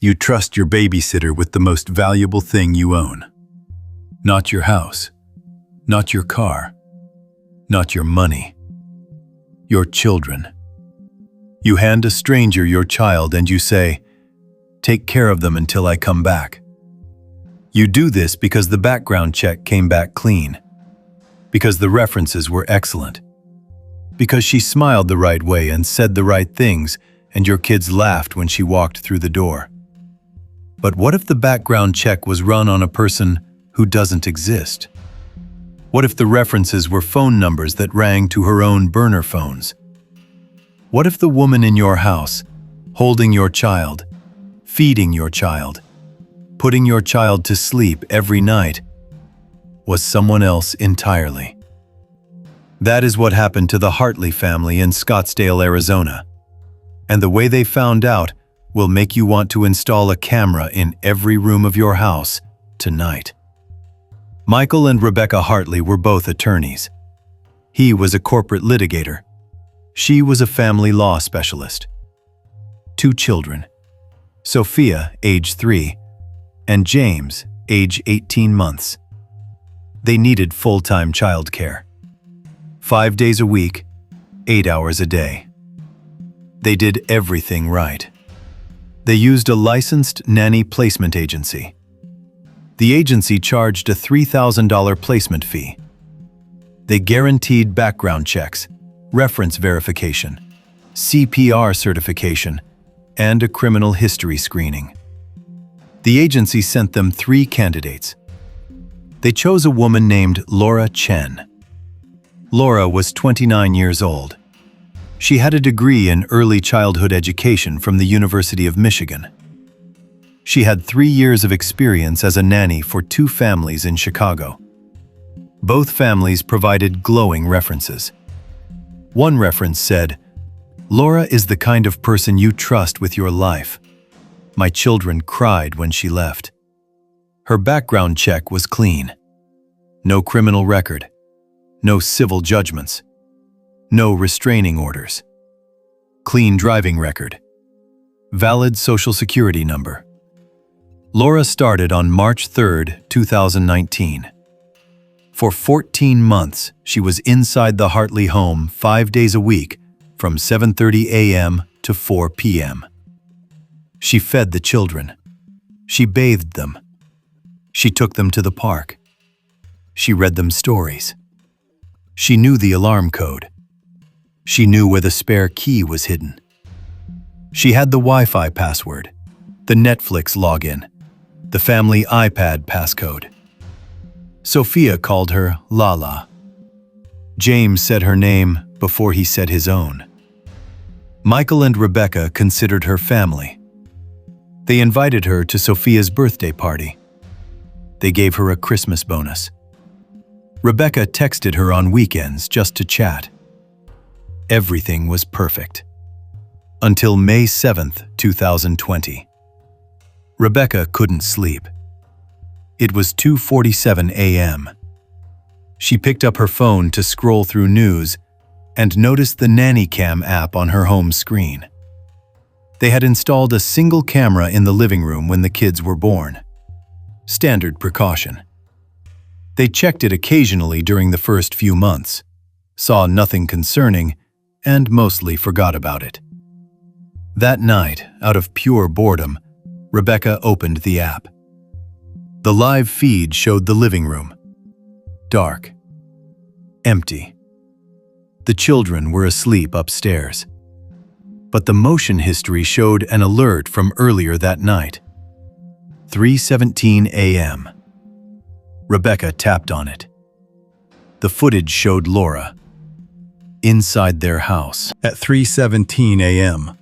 You trust your babysitter with the most valuable thing you own. Not your house, not your car, not your money. Your children. You hand a stranger your child and you say, "Take care of them until I come back." You do this because the background check came back clean, because the references were excellent, because she smiled the right way and said the right things, and your kids laughed when she walked through the door. But what if the background check was run on a person who doesn't exist? What if the references were phone numbers that rang to her own burner phones? What if the woman in your house, holding your child, feeding your child, putting your child to sleep every night, was someone else entirely? That is what happened to the Hartley family in Scottsdale, Arizona. And the way they found out will make you want to install a camera in every room of your house tonight. Michael and Rebecca Hartley were both attorneys. He was a corporate litigator. She was a family law specialist. 2 children, Sophia, age 3, and James, age 18 months. They needed full-time childcare. 5 days a week, 8 hours a day. They did everything right. They used a licensed nanny placement agency. The agency charged a $3,000 placement fee. They guaranteed background checks, reference verification, CPR certification, and a criminal history screening. The agency sent them 3 candidates. They chose a woman named Laura Chen. Laura was 29 years old. She had a degree in early childhood education from the University of Michigan. She had 3 years of experience as a nanny for 2 families in Chicago. Both families provided glowing references. One reference said, "Laura is the kind of person you trust with your life. My children cried when she left." Her background check was clean. No criminal record, no civil judgments, no restraining orders. Clean driving record. Valid Social Security number. Laura started on March 3, 2019. For 14 months, she was inside the Hartley home 5 days a week from 7:30 a.m. to 4 p.m. She fed the children. She bathed them. She took them to the park. She read them stories. She knew the alarm code. She knew where the spare key was hidden. She had the Wi-Fi password, the Netflix login, the family iPad passcode. Sophia called her Lala. James said her name before he said his own. Michael and Rebecca considered her family. They invited her to Sophia's birthday party. They gave her a Christmas bonus. Rebecca texted her on weekends just to chat. Everything was perfect. Until May 7th, 2020. Rebecca couldn't sleep. It was 2:47 a.m. She picked up her phone to scroll through news and noticed the Nanny Cam app on her home screen. They had installed a single camera in the living room when the kids were born. Standard precaution. They checked it occasionally during the first few months, saw nothing concerning, and mostly forgot about it. That night, out of pure boredom, Rebecca opened the app. The live feed showed the living room. Dark. Empty. The children were asleep upstairs. But the motion history showed an alert from earlier that night. 3:17 a.m. Rebecca tapped on it. The footage showed Laura inside their house at 3:17 a.m.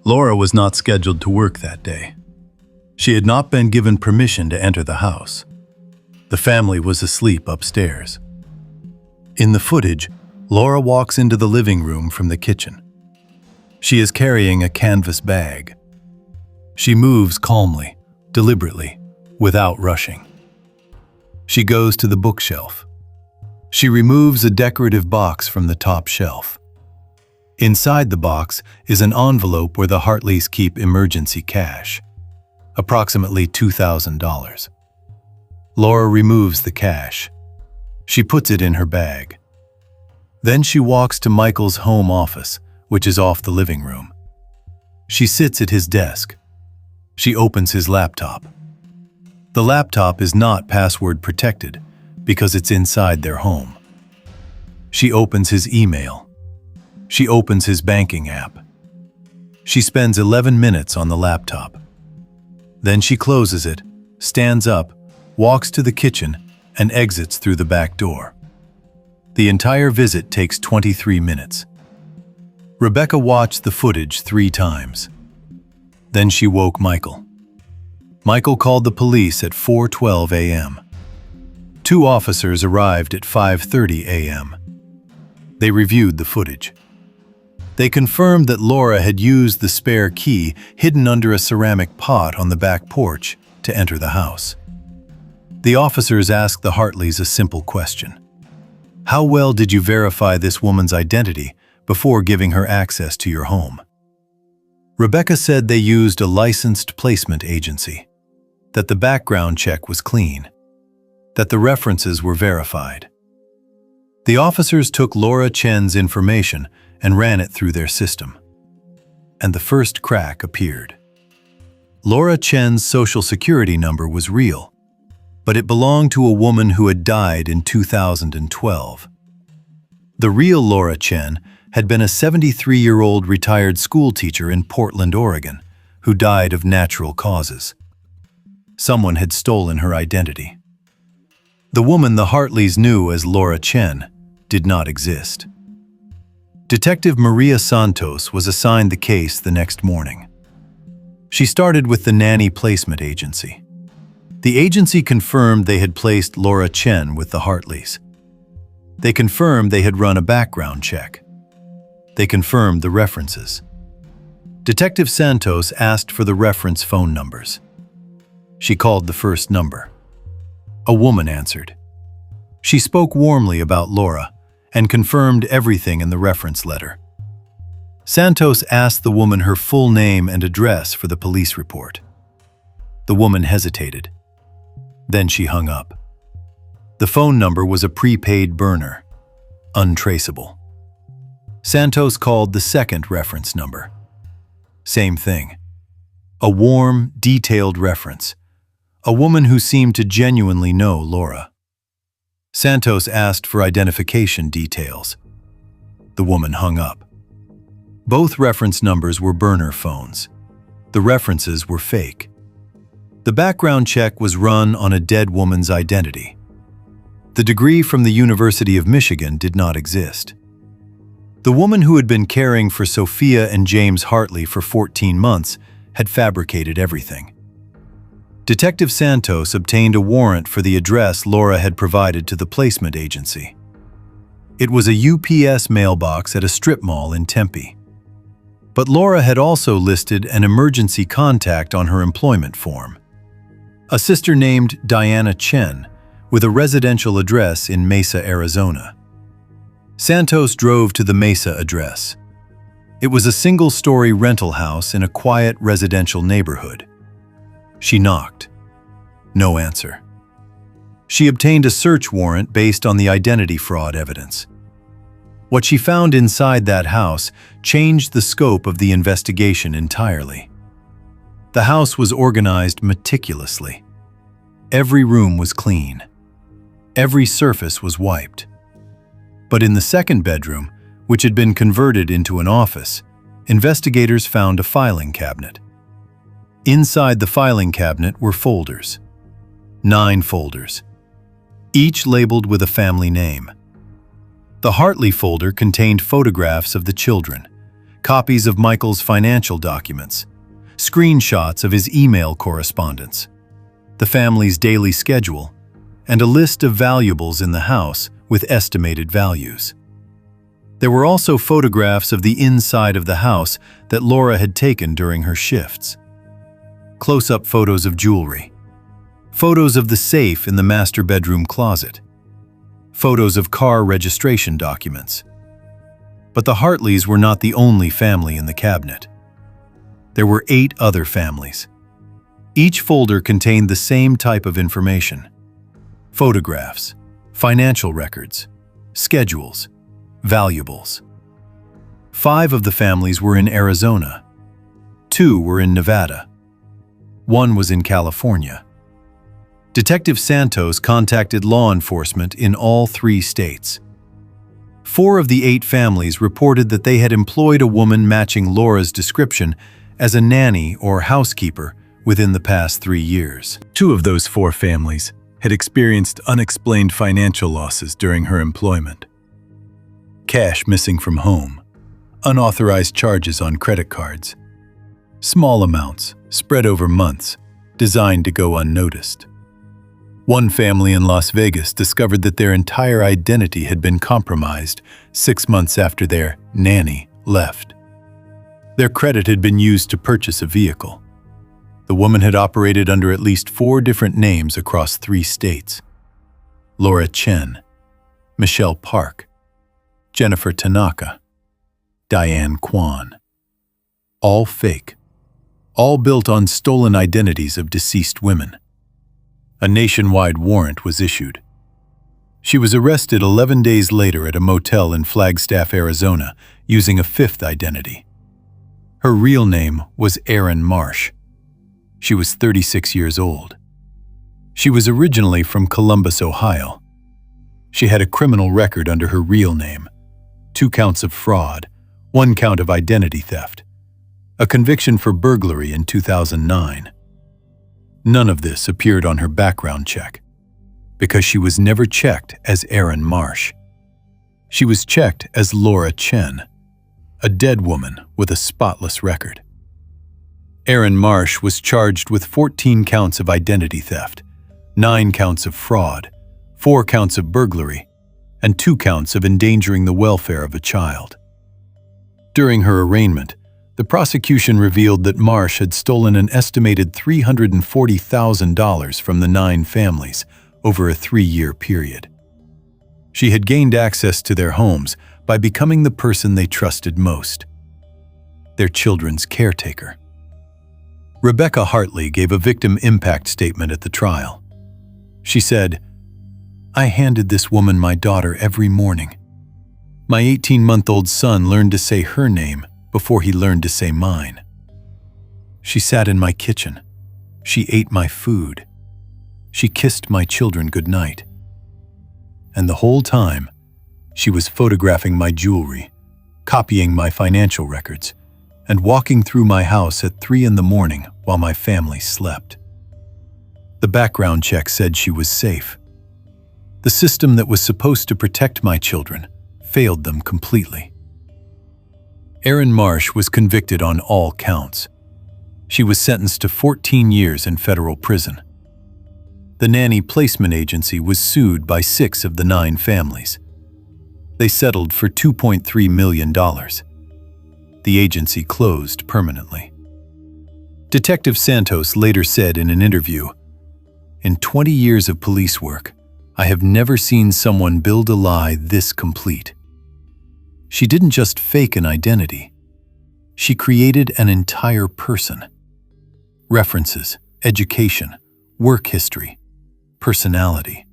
Laura was not scheduled to work that day. She had not been given permission to enter the house. The family was asleep upstairs. In the footage, Laura walks into the living room from the kitchen. She is carrying a canvas bag. She moves calmly, deliberately, without rushing. She goes to the bookshelf. She removes a decorative box from the top shelf. Inside the box is an envelope where the Hartleys keep emergency cash. approximately $2,000. Laura removes the cash. She puts it in her bag. Then she walks to Michael's home office, which is off the living room. She sits at his desk. She opens his laptop. The laptop is not password protected because it's inside their home. She opens his email. She opens his banking app. She spends 11 minutes on the laptop. Then she closes it, stands up, walks to the kitchen, and exits through the back door. The entire visit takes 23 minutes. Rebecca watched the footage 3 times. Then she woke Michael. Michael called the police at 4:12 a.m. 2 officers arrived at 5:30 a.m. They reviewed the footage. They confirmed that Laura had used the spare key hidden under a ceramic pot on the back porch to enter the house. The officers asked the Hartleys a simple question. How well did you verify this woman's identity before giving her access to your home? Rebecca said they used a licensed placement agency, that the background check was clean, that the references were verified. The officers took Laura Chen's information and ran it through their system. And the first crack appeared. Laura Chen's social security number was real, but it belonged to a woman who had died in 2012. The real Laura Chen had been a 73-year-old retired school teacher in Portland, Oregon, who died of natural causes. Someone had stolen her identity. The woman the Hartleys knew as Laura Chen did not exist. Detective Maria Santos was assigned the case the next morning. She started with the nanny placement agency. The agency confirmed they had placed Laura Chen with the Hartleys. They confirmed they had run a background check. They confirmed the references. Detective Santos asked for the reference phone numbers. She called the first number. A woman answered. She spoke warmly about Laura and confirmed everything in the reference letter. Santos asked the woman her full name and address for the police report. The woman hesitated. Then she hung up. The phone number was a prepaid burner, untraceable. Santos called the second reference number. Same thing. A warm, detailed reference. A woman who seemed to genuinely know Laura. Santos asked for identification details. The woman hung up. Both reference numbers were burner phones. The references were fake. The background check was run on a dead woman's identity. The degree from the University of Michigan did not exist. The woman who had been caring for Sophia and James Hartley for 14 months had fabricated everything. Detective Santos obtained a warrant for the address Laura had provided to the placement agency. It was a UPS mailbox at a strip mall in Tempe. But Laura had also listed an emergency contact on her employment form. A sister named Diana Chen, with a residential address in Mesa, Arizona. Santos drove to the Mesa address. It was a single-story rental house in a quiet residential neighborhood. She knocked. No answer. She obtained a search warrant based on the identity fraud evidence. What she found inside that house changed the scope of the investigation entirely. The house was organized meticulously. Every room was clean. Every surface was wiped. But in the second bedroom, which had been converted into an office, investigators found a filing cabinet. Inside the filing cabinet were folders. 9 folders, each labeled with a family name. The Hartley folder contained photographs of the children, copies of Michael's financial documents, screenshots of his email correspondence, the family's daily schedule, and a list of valuables in the house with estimated values. There were also photographs of the inside of the house that Laura had taken during her shifts. Close-up photos of jewelry, photos of the safe in the master bedroom closet, photos of car registration documents. But the Hartleys were not the only family in the cabinet. There were 8 other families. Each folder contained the same type of information: photographs, financial records, schedules, valuables. 5 of the families were in Arizona. 2 were in Nevada. 1 was in California. Detective Santos contacted law enforcement in all 3 states. 4 of the 8 families reported that they had employed a woman matching Laura's description as a nanny or housekeeper within the past 3 years. 2 of those 4 families had experienced unexplained financial losses during her employment. Cash missing from home, unauthorized charges on credit cards, small amounts spread over months designed to go unnoticed. One family in Las Vegas discovered that their entire identity had been compromised 6 months after their nanny left. Their credit had been used to purchase a vehicle. The woman had operated under at least 4 different names across 3 states: Laura Chen, Michelle Park, Jennifer Tanaka, Diane Kwan. All fake, all built on stolen identities of deceased women. A nationwide warrant was issued. She was arrested 11 days later at a motel in Flagstaff, Arizona, using a 5th identity. Her real name was Erin Marsh. She was 36 years old. She was originally from Columbus, Ohio. She had a criminal record under her real name: 2 counts of fraud, 1 count of identity theft, a conviction for burglary in 2009. None of this appeared on her background check, because she was never checked as Erin Marsh. She was checked as Laura Chen, a dead woman with a spotless record. Erin Marsh was charged with 14 counts of identity theft, 9 counts of fraud, 4 counts of burglary, and 2 counts of endangering the welfare of a child. During her arraignment, the prosecution revealed that Marsh had stolen an estimated $340,000 from the 9 families over a 3-year period. She had gained access to their homes by becoming the person they trusted most: their children's caretaker. Rebecca Hartley gave a victim impact statement at the trial. She said, "I handed this woman my daughter every morning. My 18-month-old son learned to say her name before he learned to say mine. She sat in my kitchen. She ate my food. She kissed my children goodnight. And the whole time, she was photographing my jewelry, copying my financial records, and walking through my house at 3 in the morning while my family slept. The background check said she was safe. The system that was supposed to protect my children failed them completely." Erin Marsh was convicted on all counts. She was sentenced to 14 years in federal prison. The nanny placement agency was sued by 6 of the 9 families. They settled for $2.3 million. The agency closed permanently. Detective Santos later said in an interview, "In 20 years of police work, I have never seen someone build a lie this complete. She didn't just fake an identity. She created an entire person. References, education, work history, personality.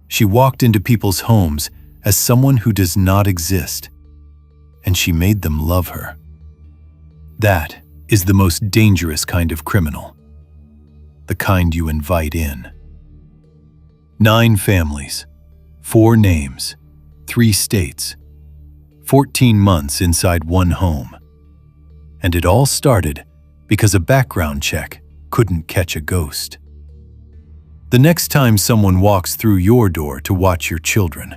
She walked into people's homes as someone who does not exist, and she made them love her. That is the most dangerous kind of criminal, the kind you invite in." 9 families, 4 names, 3 states, 14 months inside one home. And it all started because a background check couldn't catch a ghost. The next time someone walks through your door to watch your children,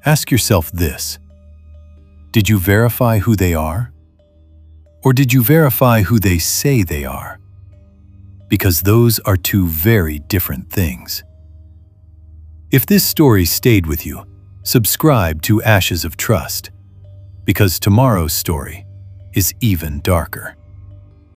ask yourself this: did you verify who they are? Or did you verify who they say they are? Because those are 2 very different things. If this story stayed with you, subscribe to Ashes of Trust, because tomorrow's story is even darker.